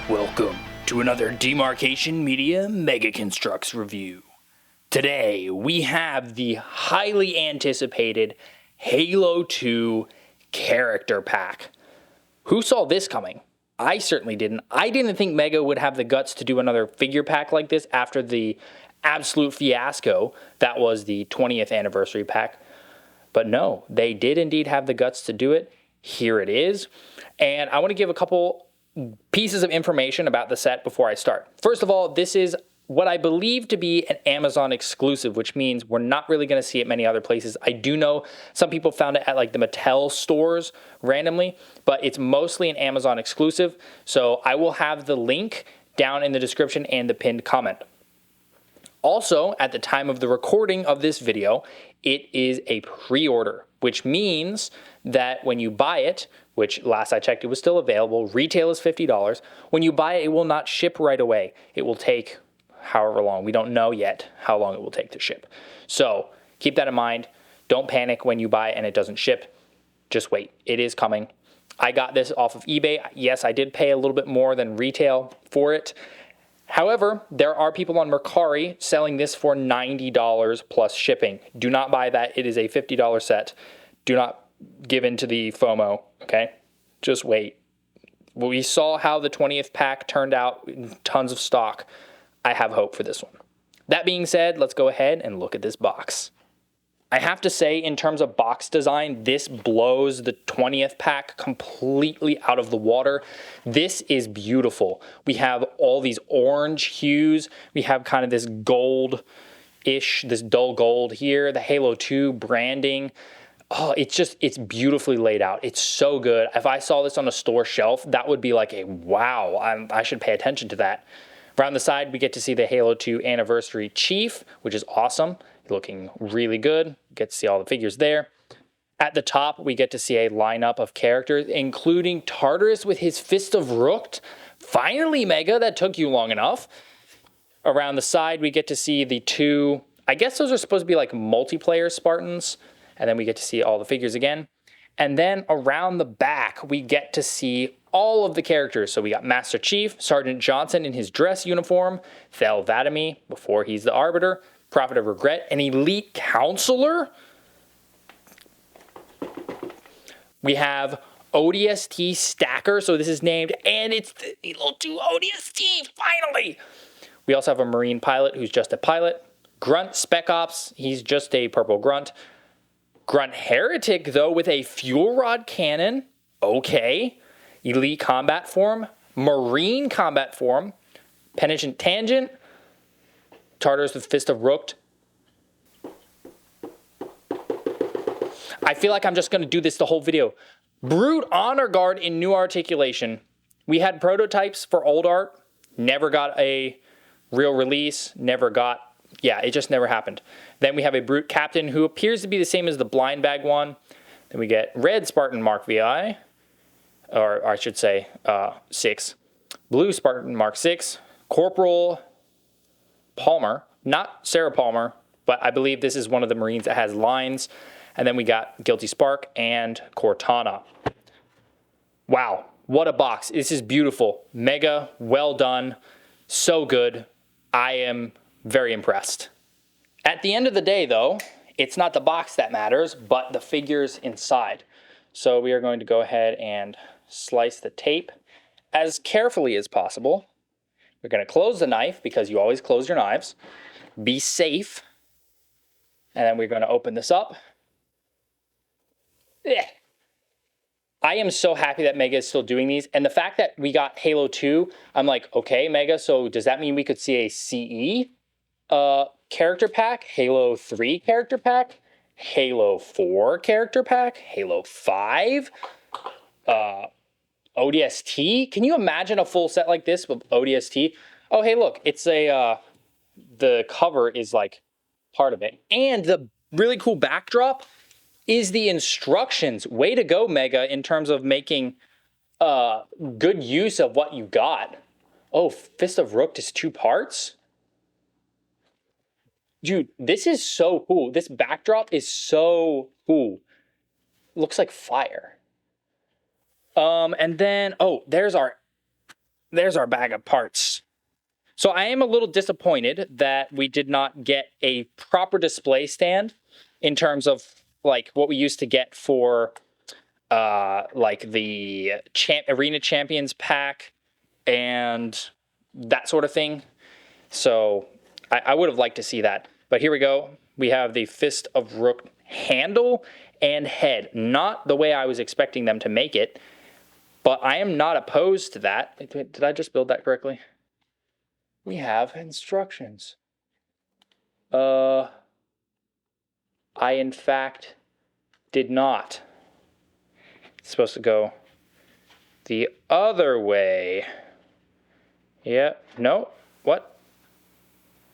Welcome to another Demarcation Media Mega Construx review. Today we have the highly anticipated Halo 2 character pack. Who saw this coming? I certainly didn't. I didn't think Mega would have the guts to do another figure pack like this after the absolute fiasco that was the 20th anniversary pack. But no, they did indeed have the guts to do it. Here it is. And I want to give a couple pieces of information about the set before I start. First of all, this is what I believe to be an Amazon exclusive, which means we're not really going to see it many other places. I do know some people found it at like the Mattel stores randomly, but it's mostly an Amazon exclusive. So I will have the link down in the description and the pinned comment. Also, at the time of the recording of this video, it is a pre-order, which means that when you buy it, which last I checked it was still available, retail is $50. When you buy it, it will not ship right away. It will take however long. We don't know yet how long it will take to ship. So keep that in mind. Don't panic when you buy it and it doesn't ship. Just wait. It is coming. I got this off of eBay. Yes, I did pay a little bit more than retail for it. However, there are people on Mercari selling this for $90 plus shipping. Do not buy that. It is a $50 set. Do not give in to the FOMO, okay? Just wait. We saw how the 20th pack turned out in tons of stock. I have hope for this one. That being said, let's go ahead and look at this box. I have to say, in terms of box design, this blows the 20th pack completely out of the water. This is beautiful. We have all these orange hues. We have kind of this gold-ish, this dull gold here, the Halo 2 branding. Oh, it's beautifully laid out. It's so good. If I saw this on a store shelf, that would be like a wow, I should pay attention to that. Around the side, we get to see the Halo 2 Anniversary Chief, which is awesome. Looking really good. Get to see all the figures there. At the top, we get to see a lineup of characters, including Tartarus with his Fist of Rooked. Finally, Mega, that took you long enough. Around the side, we get to see the two, I guess those are supposed to be like multiplayer Spartans. And then we get to see all the figures again. And then around the back, we get to see all of the characters. So we got Master Chief, Sergeant Johnson in his dress uniform, Thel Vadamee before he's the Arbiter, Prophet of Regret, an elite Councillor. We have ODST Stacker, so this is named, and it's the Halo 2 ODST, finally! We also have a Marine Pilot who's just a pilot. Grunt Spec Ops, he's just a purple Grunt. Grunt Heretic, though, with a fuel rod cannon. Okay. Elite Combat Form. Marine Combat Form. Penitent Tangent. Tartarus with Fist of Rooked. I feel like I'm just going to do this the whole video. Brute Honor Guard in new articulation. We had prototypes for old art. Never got a real release. Yeah, it just never happened. Then we have a Brute Captain who appears to be the same as the blind bag one. Then we get Red Spartan Mark VI, or I should say 6. Blue Spartan Mark 6. Corporal Palmer, not Sarah Palmer, but I believe this is one of the Marines that has lines. And then we got Guilty Spark and Cortana. Wow, what a box. This is beautiful. Mega, well done, so good. I am very impressed. At the end of the day, though, it's not the box that matters, but the figures inside. So we are going to go ahead and slice the tape as carefully as possible. We're going to close the knife because you always close your knives. Be safe. And then we're going to open this up. Yeah. I am so happy that Mega is still doing these. And the fact that we got Halo 2, I'm like, okay, Mega, so does that mean we could see a CE character pack, Halo 3 character pack, Halo 4 character pack, Halo 5, ODST? Can you imagine a full set like this with ODST? Oh, hey, look, it's a, the cover is like part of it. And the really cool backdrop is the instructions. Way to go, Mega, in terms of making good use of what you got. Oh, Fist of Rook is 2 parts? Dude, this is so cool. This backdrop is so cool. Looks like fire. And then, oh, there's our bag of parts. So I am a little disappointed that we did not get a proper display stand in terms of like what we used to get for like the Arena Champions pack and that sort of thing. So I would have liked to see that. But here we go. We have the Fist of Rook handle and head. Not the way I was expecting them to make it, but I am not opposed to that. Did I just build that correctly? We have instructions. I, in fact, did not. It's supposed to go the other way. Yeah, no, what?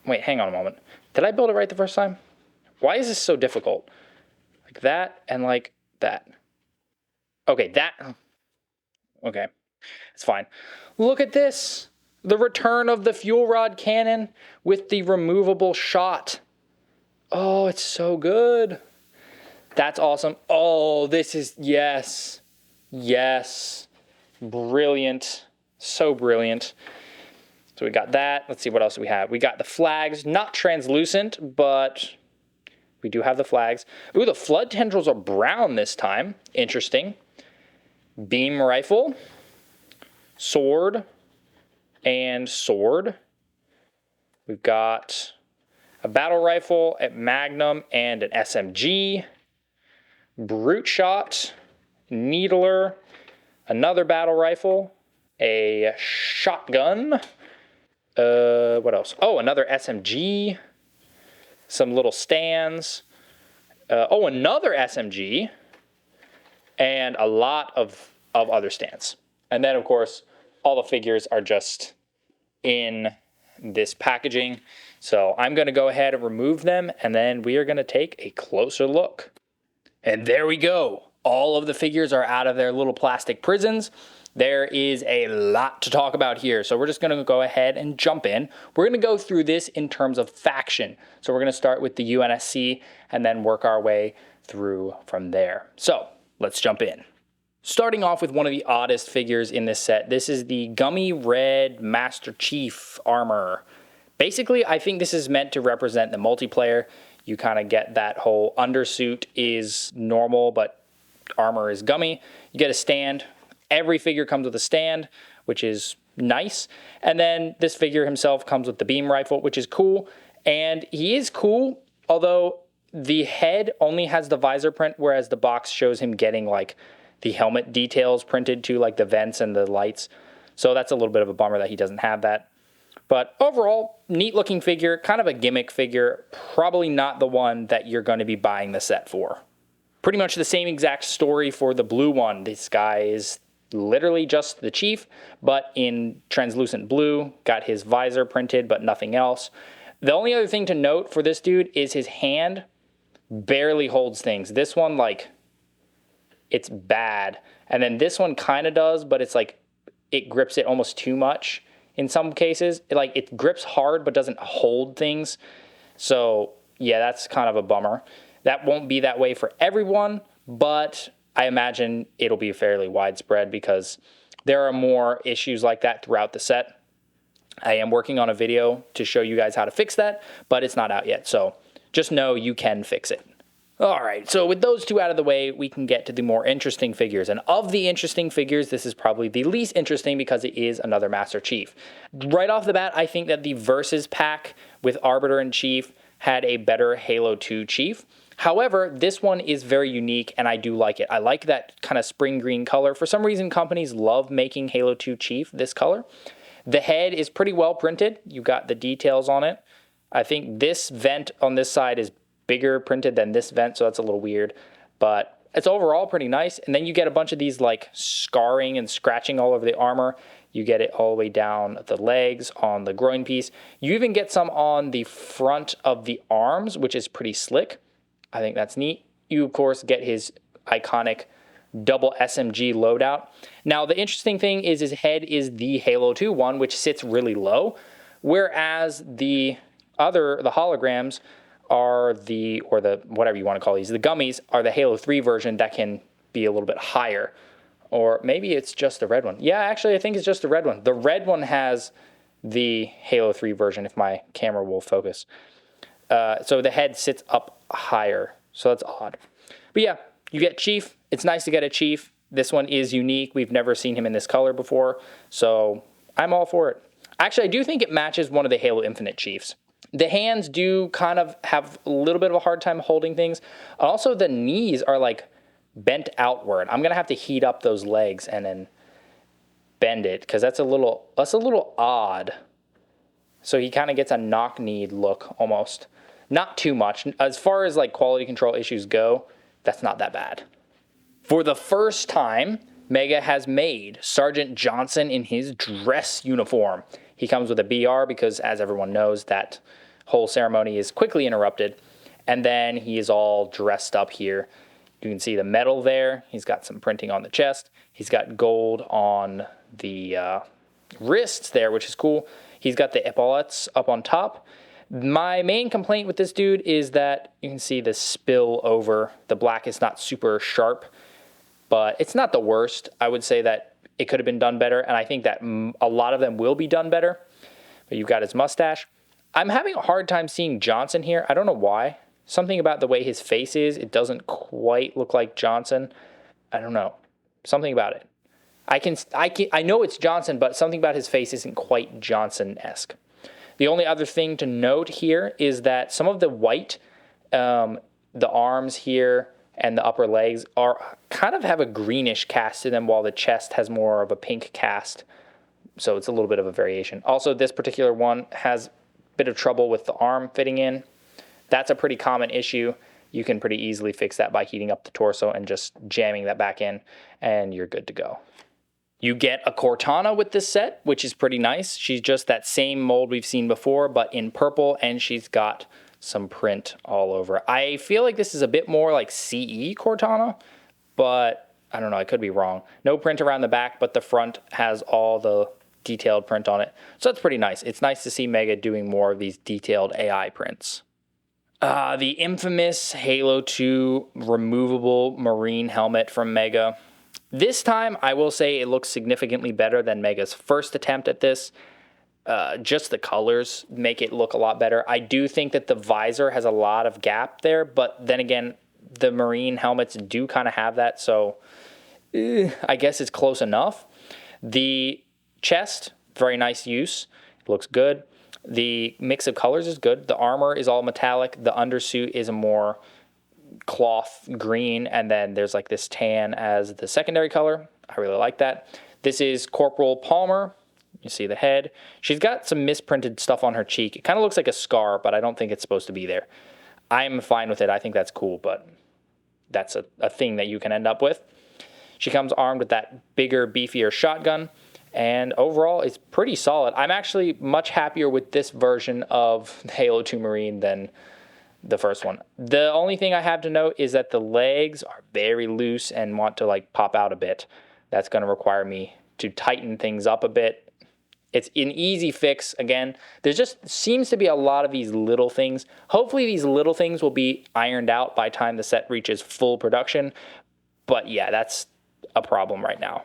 Wait, hang on a moment. Did I build it right the first time? Why is this so difficult? Like that and like that. Okay, that. Okay, it's fine. Look at this. The return of the fuel rod cannon with the removable shot. Oh, it's so good. That's awesome. Oh, this is, yes. Yes. Brilliant. So brilliant. So we got that. Let's see what else we have. We got the flags. Not translucent, but we do have the flags. Ooh, the flood tendrils are brown this time. Interesting. Beam rifle. Sword. And sword. We've got a battle rifle, a magnum, and an SMG. Brute shot, needler, another battle rifle, a shotgun. What else? Oh, another SMG. Some little stands. Oh, another SMG. And a lot of other stands. And then, of course, all the figures are just in this packaging. So I'm going to go ahead and remove them, and then we are going to take a closer look. And there we go. All of the figures are out of their little plastic prisons. There is a lot to talk about here, so we're just going to go ahead and jump in. We're going to go through this in terms of faction. So we're going to start with the UNSC and then work our way through from there. So let's jump in. Starting off with one of the oddest figures in this set, this is the Gummy Red Master Chief armor. Basically, I think this is meant to represent the multiplayer. You kind of get that whole undersuit is normal, but armor is gummy. You get a stand. Every figure comes with a stand, which is nice. And then this figure himself comes with the beam rifle, which is cool. And he is cool, although the head only has the visor print, whereas the box shows him getting like the helmet details printed to like the vents and the lights. So that's a little bit of a bummer that he doesn't have that. But overall, neat looking figure, kind of a gimmick figure, probably not the one that you're going to be buying the set for. Pretty much the same exact story for the blue one. This guy is literally just the chief, but in translucent blue, got his visor printed, but nothing else. The only other thing to note for this dude is his hand barely holds things. This one, like, it's bad. And then this one kind of does, but it's like, it grips it almost too much. In some cases, it grips hard but doesn't hold things. So, yeah, that's kind of a bummer. That won't be that way for everyone, but I imagine it'll be fairly widespread because there are more issues like that throughout the set. I am working on a video to show you guys how to fix that, but it's not out yet, so just know you can fix it. All right, so with those two out of the way, we can get to the more interesting figures. And of the interesting figures, this is probably the least interesting because it is another Master Chief. Right off the bat, I think that the Versus pack with Arbiter and Chief had a better Halo 2 Chief. However, this one is very unique, and I do like it. I like that kind of spring green color. For some reason, companies love making Halo 2 Chief this color. The head is pretty well printed. You got the details on it. I think this vent on this side is bigger printed than this vent, so that's a little weird, but it's overall pretty nice. And then you get a bunch of these like scarring and scratching all over the armor. You get it all the way down the legs, on the groin piece. You even get some on the front of the arms, which is pretty slick. I think that's neat. You, of course, get his iconic double SMG loadout. Now, the interesting thing is his head is the Halo 2 one, which sits really low, whereas the holograms are whatever you want to call these, the gummies are the Halo 3 version that can be a little bit higher. Or maybe it's just the red one. Yeah, actually, I think it's just the red one. The red one has the Halo 3 version, if my camera will focus. So the head sits up higher, so that's odd. But yeah, you get Chief. It's nice to get a Chief. This one is unique. We've never seen him in this color before, so I'm all for it. Actually, I do think it matches one of the Halo Infinite Chiefs. The hands do kind of have a little bit of a hard time holding things. Also, the knees are like bent outward. I'm going to have to heat up those legs and then bend it because that's a little odd. So he kind of gets a knock-kneed look almost. Not too much. As far as like quality control issues go, that's not that bad. For the first time, Mega has made Sergeant Johnson in his dress uniform. He comes with a BR because, as everyone knows, that whole ceremony is quickly interrupted. And then he is all dressed up here. You can see the metal there. He's got some printing on the chest. He's got gold on the wrists there, which is cool. He's got the epaulettes up on top. My main complaint with this dude is that you can see the spill over. The black is not super sharp, but it's not the worst. I would say that it could have been done better, and I think that a lot of them will be done better. But you've got his mustache. I'm having a hard time seeing Johnson here. I don't know why. Something about the way his face is, it doesn't quite look like Johnson. I don't know. Something about it. I know it's Johnson, but something about his face isn't quite Johnson-esque. The only other thing to note here is that some of the white, the arms here and the upper legs are kind of have a greenish cast to them, while the chest has more of a pink cast. So it's a little bit of a variation. Also, this particular one has a bit of trouble with the arm fitting in. That's a pretty common issue. You can pretty easily fix that by heating up the torso and just jamming that back in, and you're good to go. You get a Cortana with this set, which is pretty nice. She's just that same mold we've seen before, but in purple, and she's got some print all over. I feel like this is a bit more like CE Cortana, but I don't know, I could be wrong. No print around the back, but the front has all the detailed print on it. So that's pretty nice. It's nice to see Mega doing more of these detailed AI prints. The infamous Halo 2 removable marine helmet from Mega. This time, I will say it looks significantly better than Mega's first attempt at this. Just the colors make it look a lot better. I do think that the visor has a lot of gap there, but then again, the marine helmets do kind of have that, so I guess it's close enough. The chest, very nice use. It looks good. The mix of colors is good. The armor is all metallic. The undersuit is a more cloth green, and then there's like this tan as the secondary color. I really like that. This is Corporal Palmer. You see the head. She's got some misprinted stuff on her cheek. It kind of looks like a scar, but I don't think it's supposed to be there. I'm fine with it. I think that's cool, but that's a thing that you can end up with. She comes armed with that bigger, beefier shotgun, and overall it's pretty solid. I'm actually much happier with this version of the Halo 2 Marine than the first one. The only thing I have to note is that the legs are very loose and want to like pop out a bit. That's going to require me to tighten things up a bit. It's an easy fix. Again, there just seems to be a lot of these little things. Hopefully these little things will be ironed out by the time the set reaches full production. But yeah, that's a problem right now.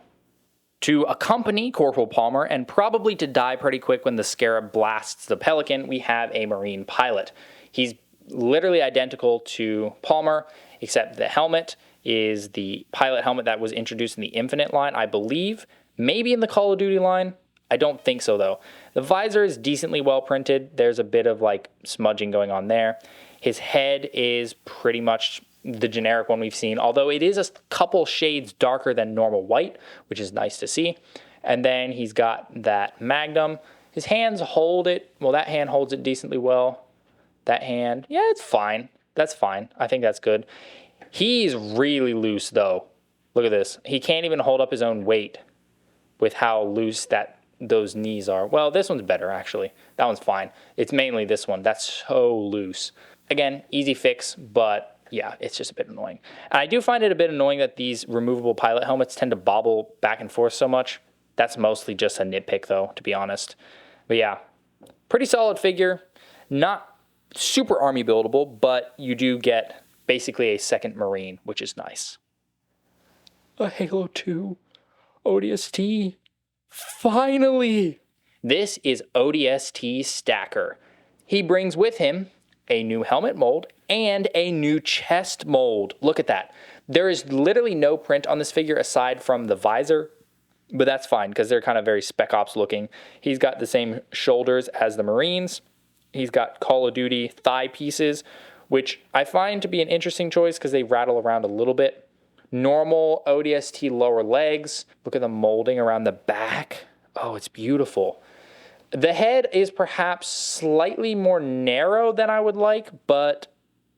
To accompany Corporal Palmer, and probably to die pretty quick when the Scarab blasts the Pelican, we have a Marine pilot. He's literally identical to Palmer, except the helmet is the pilot helmet that was introduced in the Infinite line, I believe. Maybe in the Call of Duty line. I don't think so, though. The visor is decently well printed. There's a bit of like smudging going on there. His head is pretty much the generic one we've seen, although it is a couple shades darker than normal white, which is nice to see. And then he's got that Magnum. His hands hold it. Well, that hand holds it decently well. That hand, yeah, it's fine. That's fine. I think that's good. He's really loose, though. Look at this. He can't even hold up his own weight with how loose those knees are. Well, this one's better, actually. That one's fine. It's mainly this one. That's so loose. Again, easy fix, but yeah, it's just a bit annoying. And I do find it a bit annoying that these removable pilot helmets tend to bobble back and forth so much. That's mostly just a nitpick, though, to be honest. But yeah, pretty solid figure. Not super army buildable, but you do get basically a second Marine, which is nice. A Halo 2 ODST. Finally! This is ODST Stacker. He brings with him a new helmet mold and a new chest mold. Look at that. There is literally no print on this figure aside from the visor, but that's fine because they're kind of very Spec Ops looking. He's got the same shoulders as the Marines. He's got Call of Duty thigh pieces, which I find to be an interesting choice because they rattle around a little bit. Normal ODST lower legs. Look at the molding around the back. Oh, it's beautiful. The head is perhaps slightly more narrow than I would like, but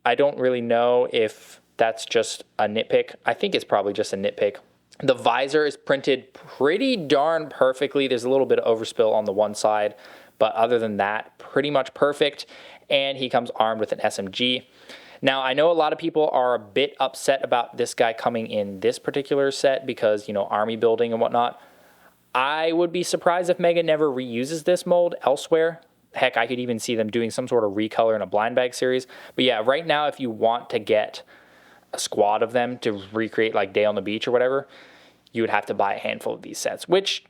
I don't really know if that's just a nitpick. I think it's probably just a nitpick. The visor is printed pretty darn perfectly. There's a little bit of overspill on the one side, but other than that, pretty much perfect. And he comes armed with an SMG. Now, I know a lot of people are a bit upset about this guy coming in this particular set because, you know, army building and whatnot. I would be surprised if Mega never reuses this mold elsewhere. Heck, I could even see them doing some sort of recolor in a blind bag series. But yeah, right now, if you want to get a squad of them to recreate like Day on the Beach or whatever, you would have to buy a handful of these sets, which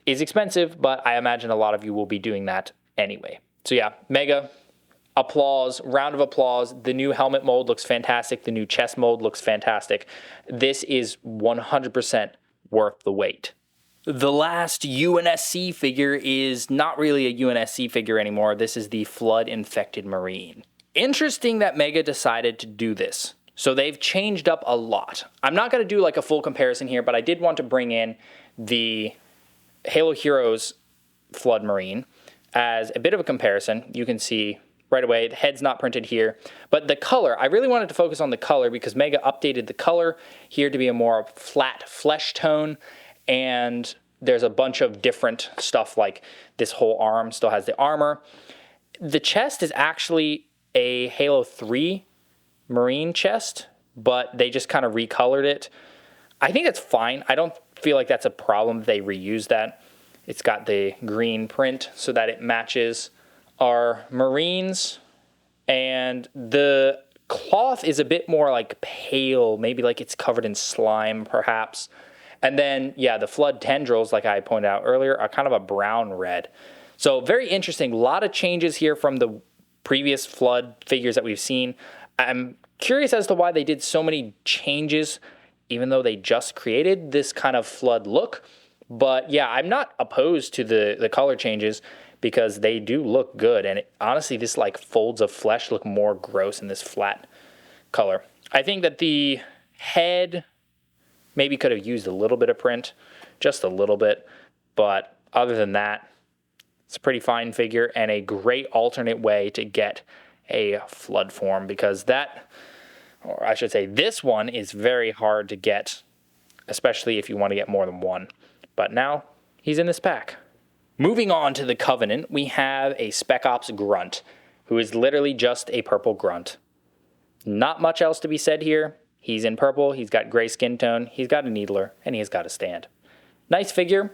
is expensive, but I imagine a lot of you will be doing that anyway. So yeah, Mega, applause, round of applause. The new helmet mold looks fantastic. The new chest mold looks fantastic. This is 100% worth the wait. The last UNSC figure is not really a UNSC figure anymore. This is the Flood-Infected Marine. Interesting that Mega decided to do this. So they've changed up a lot. I'm not going to do like a full comparison here, but I did want to bring in the Halo Heroes Flood Marine as a bit of a comparison. You can see right away, the head's not printed here, but the color, I really wanted to focus on the color because Mega updated the color here to be a more flat flesh tone, and there's a bunch of different stuff like this whole arm still has the armor. The chest is actually a Halo 3 Marine chest, but they just kind of recolored it. I think that's fine. I don't feel like that's a problem. They reused that. It's got the green print so that it matches our Marines, and the cloth is a bit more like pale, maybe like it's covered in slime perhaps. And then yeah, the flood tendrils, like I pointed out earlier, are kind of a brown red. So very interesting. A lot of changes here from the previous flood figures that we've seen. I'm curious as to why they did so many changes even though they just created this kind of flood look. But yeah, I'm not opposed to the color changes because they do look good. And honestly, this like folds of flesh look more gross in this flat color. I think that the head maybe could have used a little bit of print, just a little bit. But other than that, it's a pretty fine figure and a great alternate way to get a flood form because that, or I should say this one is very hard to get, especially if you want to get more than one. But now he's in this pack. Moving on to the Covenant, we have a Spec Ops Grunt, who is literally just a purple grunt. Not much else to be said here. He's in purple, he's got gray skin tone, he's got a needler, and he's got a stand. Nice figure.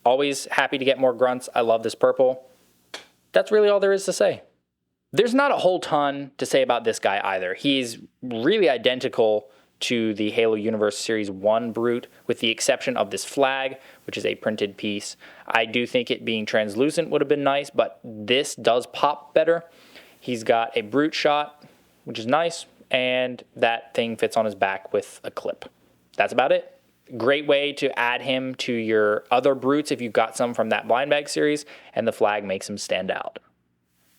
Always happy to get more grunts. I love this purple. That's really all there is to say. There's not a whole ton to say about this guy either. He's really identical to the Halo Universe Series 1 Brute, with the exception of this flag, which is a printed piece. I do think it being translucent would have been nice, but this does pop better. He's got a Brute shot, which is nice, and that thing fits on his back with a clip. That's about it. Great way to add him to your other Brutes if you've got some from that blind bag series, and the flag makes him stand out.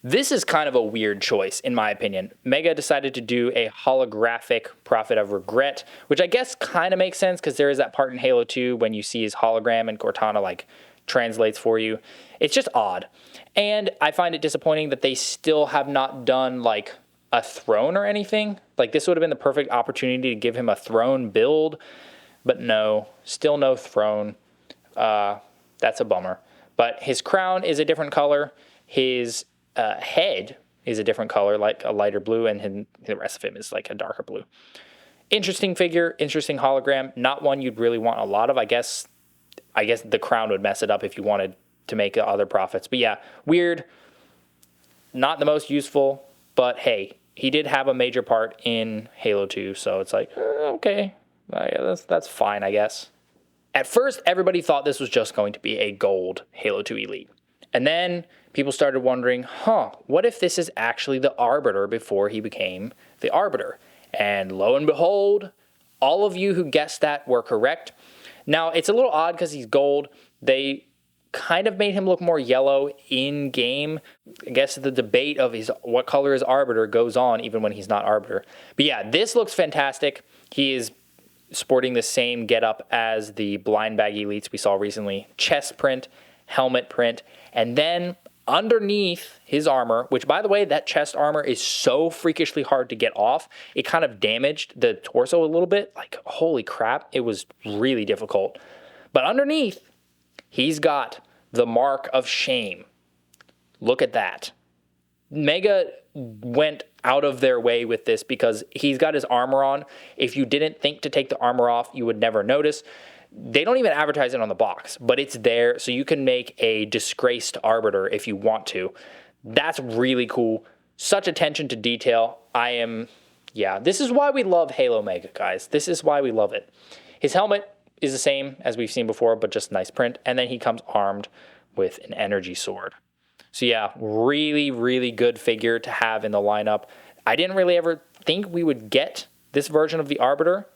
This is kind of a weird choice, in my opinion. Mega decided to do a holographic Prophet of Regret, which I guess kind of makes sense because there is that part in Halo 2 when you see his hologram and Cortana like translates for you. It's just odd. And I find it disappointing that they still have not done like a throne or anything. Like this would have been the perfect opportunity to give him a throne build, but no, still no throne. That's a bummer. But his crown is a different color. His head is a different color, like a lighter blue, and the rest of him is like a darker blue. Interesting figure, interesting hologram. Not one you'd really want a lot of. I guess the crown would mess it up if you wanted to make other Prophets. But yeah, weird. Not the most useful, but hey, he did have a major part in Halo 2, so it's like, okay, that's fine, I guess. At first, everybody thought this was just going to be a gold Halo 2 Elite. And then people started wondering, what if this is actually the Arbiter before he became the Arbiter? And lo and behold, all of you who guessed that were correct. Now, it's a little odd because he's gold. They kind of made him look more yellow in-game. I guess the debate of what color is Arbiter goes on even when he's not Arbiter. But yeah, this looks fantastic. He is sporting the same getup as the blind bag elites we saw recently. Chest print, helmet print, and then underneath his armor, which by the way, that chest armor is so freakishly hard to get off. It kind of damaged the torso a little bit. Like, holy crap, it was really difficult. But underneath, he's got the mark of shame. Look at that. Mega went out of their way with this because he's got his armor on. If you didn't think to take the armor off, you would never notice. They don't even advertise it on the box, but it's there, so you can make a disgraced Arbiter if you want to. That's really cool. Such attention to detail. This is why we love Halo Mega, guys. This is why we love it. His helmet is the same as we've seen before, but just nice print, and then he comes armed with an energy sword. So yeah, really, really good figure to have in the lineup. I didn't really ever think we would get this version of the Arbiter,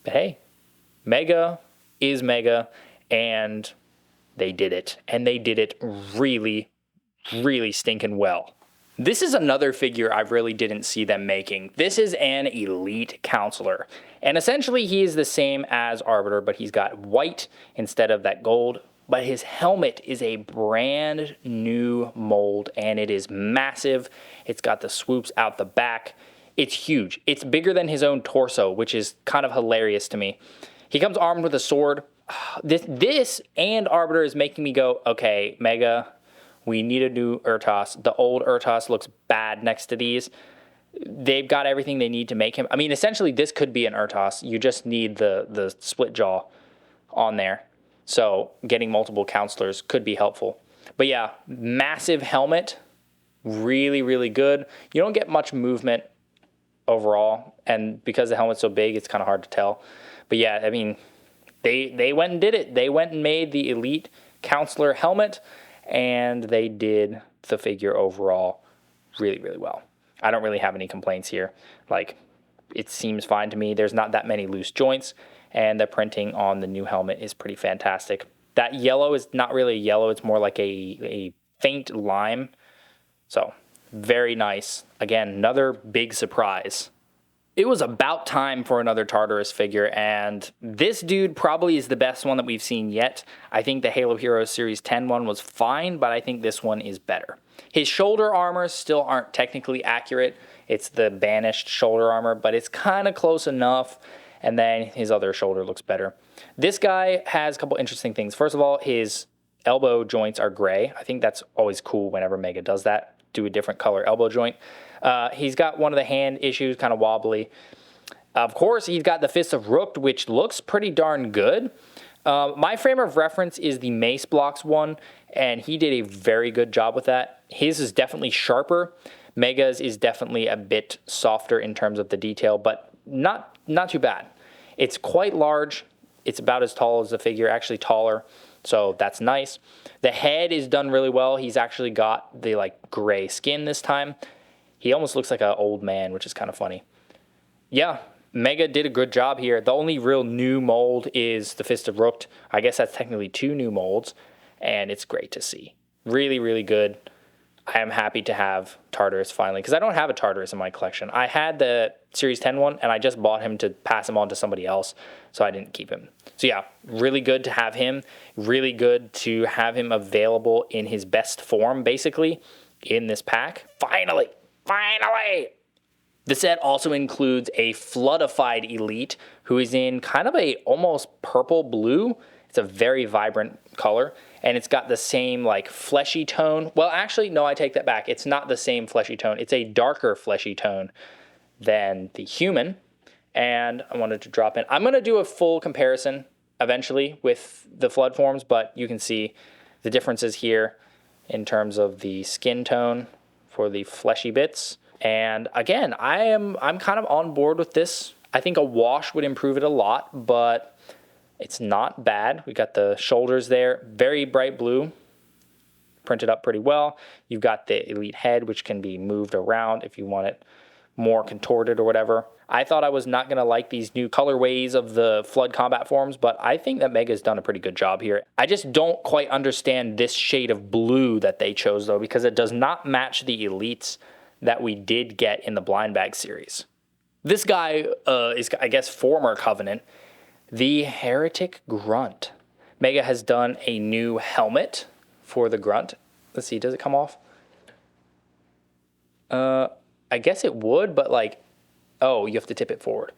but hey, Mega is Mega, and they did it. And they did it really, really stinking well. This is another figure I really didn't see them making. This is an elite Councillor. And essentially he is the same as Arbiter, but he's got white instead of that gold. But his helmet is a brand new mold, and it is massive. It's got the swoops out the back. It's huge. It's bigger than his own torso, which is kind of hilarious to me. He comes armed with a sword. This and Arbiter is making me go, okay, Mega, we need a new Urtos. The old Urtos looks bad next to these. They've got everything they need to make him. I mean, essentially, this could be an Urtos. You just need the split jaw on there. So getting multiple Councillors could be helpful. But yeah, massive helmet. Really, really good. You don't get much movement overall. And because the helmet's so big, it's kind of hard to tell. But yeah, I mean, they went and did it. They went and made the elite Councillor helmet, and they did the figure overall really, really well. I don't really have any complaints here. Like, it seems fine to me. There's not that many loose joints, and the printing on the new helmet is pretty fantastic. That yellow is not really yellow. It's more like a faint lime. So, very nice. Again, another big surprise. It was about time for another Tartarus figure, and this dude probably is the best one that we've seen yet. I think the Halo Heroes Series 10 one was fine, but I think this one is better. His shoulder armors still aren't technically accurate. It's the banished shoulder armor, but it's kind of close enough, and then his other shoulder looks better. This guy has a couple interesting things. First of all, his elbow joints are gray. I think that's always cool whenever Mega does that, do a different color elbow joint. He's got one of the hand issues, kind of wobbly. Of course, he's got the Fist of Rook, which looks pretty darn good. My frame of reference is the Mace Blocks one, and he did a very good job with that. His is definitely sharper. Mega's is definitely a bit softer in terms of the detail, but not too bad. It's quite large. It's about as tall as the figure, actually taller, so that's nice. The head is done really well. He's actually got the like gray skin this time. He almost looks like an old man, which is kind of funny. Yeah, Mega did a good job here. The only real new mold is the Fist of Rooked. I guess that's technically 2 new molds, and it's great to see. Really, really good. I am happy to have Tartarus finally, because I don't have a Tartarus in my collection. I had the Series 10 one, and I just bought him to pass him on to somebody else, so I didn't keep him. So yeah, really good to have him. Really good to have him available in his best form, basically, in this pack. Finally! Finally! The set also includes a Floodified Elite, who is in kind of a almost purple-blue. It's a very vibrant color, and it's got the same like fleshy tone. Well, actually, no, I take that back. It's not the same fleshy tone. It's a darker fleshy tone than the human, and I wanted to drop in. I'm going to do a full comparison eventually with the Flood forms, but you can see the differences here in terms of the skin tone for the fleshy bits. And again, I'm kind of on board with this. I think a wash would improve it a lot, but it's not bad. We got the shoulders there, very bright blue, printed up pretty well. You've got the Elite head, which can be moved around if you want it more contorted or whatever. I thought I was not going to like these new colorways of the Flood combat forms, but I think that Mega's done a pretty good job here. I just don't quite understand this shade of blue that they chose, though, because it does not match the Elites that we did get in the blind bag series. This guy is, I guess, former Covenant. The Heretic Grunt. Mega has done a new helmet for the Grunt. Let's see, does it come off? I guess it would, but like, oh, you have to tip it forward.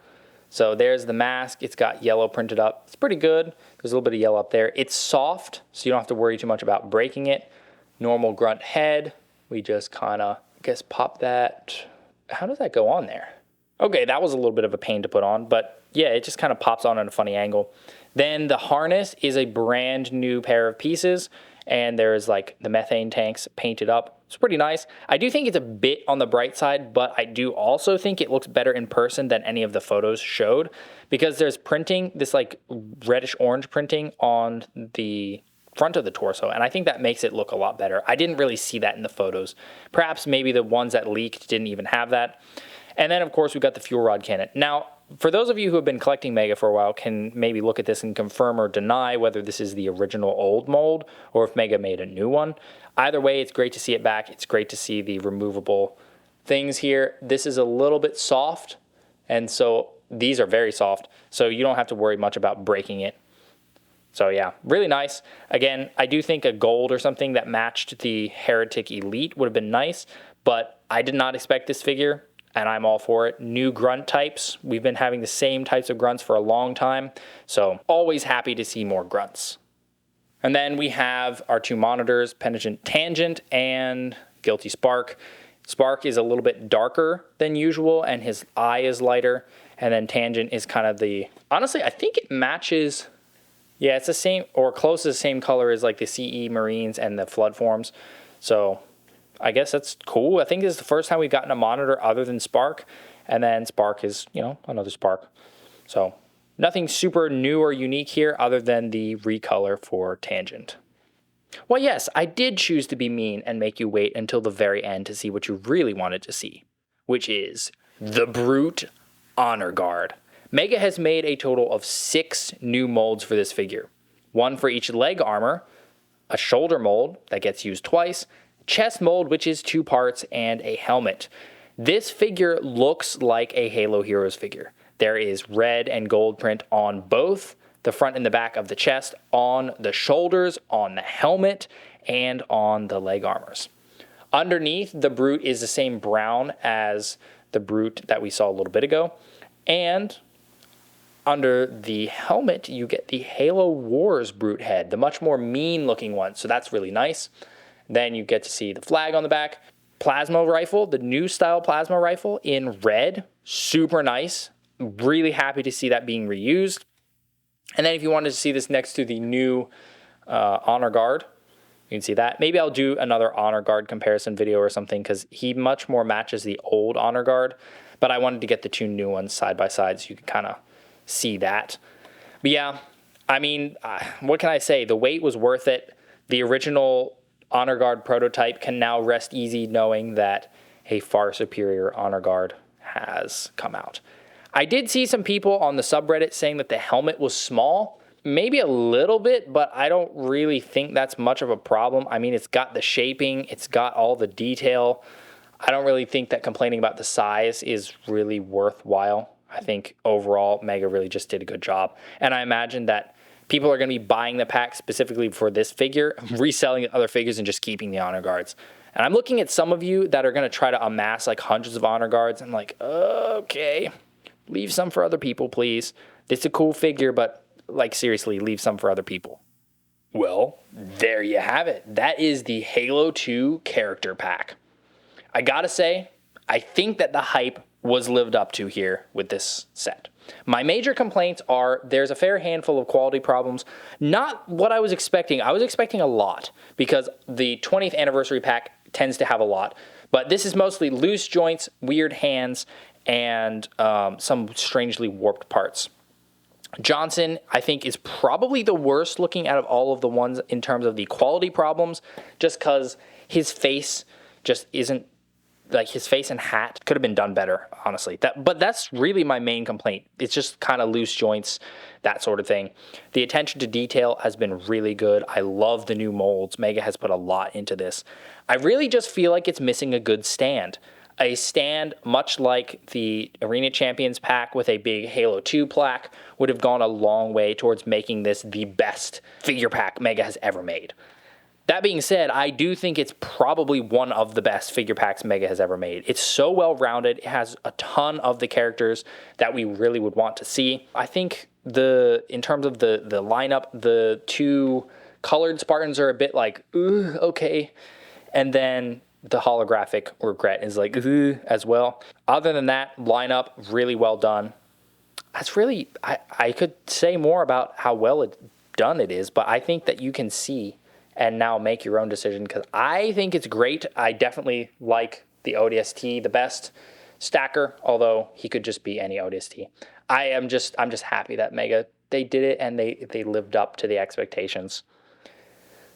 So there's the mask. It's got yellow printed up. It's pretty good. There's a little bit of yellow up there. It's soft, so you don't have to worry too much about breaking it. Normal Grunt head. We just kind of, I guess, pop that. How does that go on there? Okay, that was a little bit of a pain to put on, but yeah, it just kind of pops on at a funny angle. Then the harness is a brand new pair of pieces, and there's like the methane tanks painted up. It's pretty nice. I do think it's a bit on the bright side, but I do also think it looks better in person than any of the photos showed, because there's printing, this like reddish orange printing on the front of the torso, and I think that makes it look a lot better. I didn't really see that in the photos. Perhaps maybe the ones that leaked didn't even have that. And then, of course, we've got the fuel rod cannon. Now, for those of you who have been collecting Mega for a while, can maybe look at this and confirm or deny whether this is the original old mold or if Mega made a new one. Either way, it's great to see it back. It's great to see the removable things here. This is a little bit soft, and so these are very soft, so you don't have to worry much about breaking it. So yeah, really nice. Again, I do think a gold or something that matched the Heretic Elite would have been nice, but I did not expect this figure, and I'm all for it. New grunt types. We've been having the same types of grunts for a long time, so always happy to see more grunts. And then we have our two monitors, Penitent Tangent and Guilty Spark. Spark is a little bit darker than usual, and his eye is lighter, and then Tangent is kind of the... Honestly, I think it matches... Yeah, it's the same, or close to the same color as like the CE Marines and the Flood forms. So I guess that's cool. I think this is the first time we've gotten a monitor other than Spark. And then Spark is, you know, another Spark. So nothing super new or unique here other than the recolor for Tangent. Well, yes, I did choose to be mean and make you wait until the very end to see what you really wanted to see, which is the Brute Honor Guard. Mega has made a total of 6 new molds for this figure. One for each leg armor, a shoulder mold that gets used twice, chest mold which is 2 parts, and a helmet. This figure looks like a Halo Heroes figure. There is red and gold print on both the front and the back of the chest, on the shoulders, on the helmet, and on the leg armors. Underneath, the Brute is the same brown as the Brute that we saw a little bit ago, and under the helmet, you get the Halo Wars Brute head, the much more mean-looking one, so that's really nice. Then you get to see the flag on the back. Plasma rifle, the new style plasma rifle in red, super nice. Really happy to see that being reused. And then if you wanted to see this next to the new Honor Guard, you can see that. Maybe I'll do another Honor Guard comparison video or something, because he much more matches the old Honor Guard, but I wanted to get the two new ones side by side so you can kind of see that. But yeah, I mean, what can I say? The wait was worth it. The original Honor Guard prototype can now rest easy knowing that a far superior Honor Guard has come out. I did see some people on the subreddit saying that the helmet was small. Maybe a little bit, but I don't really think that's much of a problem. I mean, it's got the shaping, it's got all the detail. I don't really think that complaining about the size is really worthwhile. I think overall, Mega really just did a good job. And I imagine that people are going to be buying the pack specifically for this figure, reselling other figures, and just keeping the Honor Guards. And I'm looking at some of you that are going to try to amass like hundreds of Honor Guards. I'm like, okay, leave some for other people, please. It's a cool figure, but like, seriously, leave some for other people. Well, there you have it. That is the Halo 2 character pack. I gotta say, I think that the hype was lived up to here with this set. My major complaints are there's a fair handful of quality problems. Not what I was expecting. I was expecting a lot because the 20th anniversary pack tends to have a lot. But this is mostly loose joints, weird hands, and some strangely warped parts. Johnson, I think, is probably the worst looking out of all of the ones in terms of the quality problems, just because his face just isn't, like, his face and hat could have been done better, honestly. But that's really my main complaint. It's just kind of loose joints, that sort of thing. The attention to detail has been really good. I love the new molds. Mega has put a lot into this. I really just feel like it's missing a good stand. A stand much like the Arena Champions pack with a big Halo 2 plaque would have gone a long way towards making this the best figure pack Mega has ever made. That being said, I do think it's probably one of the best figure packs Mega has ever made. It's so well-rounded. It has a ton of the characters that we really would want to see. I think in terms of the lineup, the two colored Spartans are a bit like, ooh, okay. And then the holographic regret is like, ooh, as well. Other than that, lineup, really well done. That's really, I could say more about how well done it is, but I think that you can see and now make your own decision, because I think it's great. I definitely like the ODST the best Stacker, although he could just be any ODST. I'm just happy that Mega, they did it and they lived up to the expectations.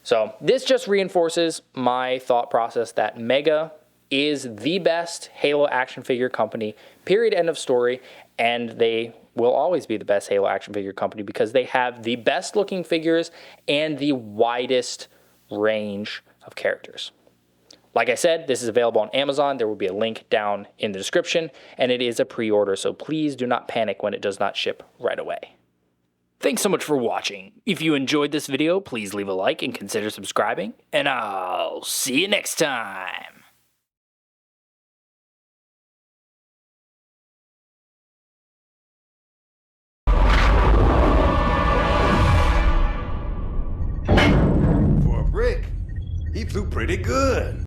So this just reinforces my thought process that Mega is the best Halo action figure company, period, end of story, and they will always be the best Halo action figure company because they have the best looking figures and the widest range of characters. Like I said, this is available on Amazon. There will be a link down in the description, and it is a pre-order, so please do not panic when it does not ship right away. Thanks so much for watching. If you enjoyed this video, please leave a like and consider subscribing, and I'll see you next time. For a brick, he flew pretty good.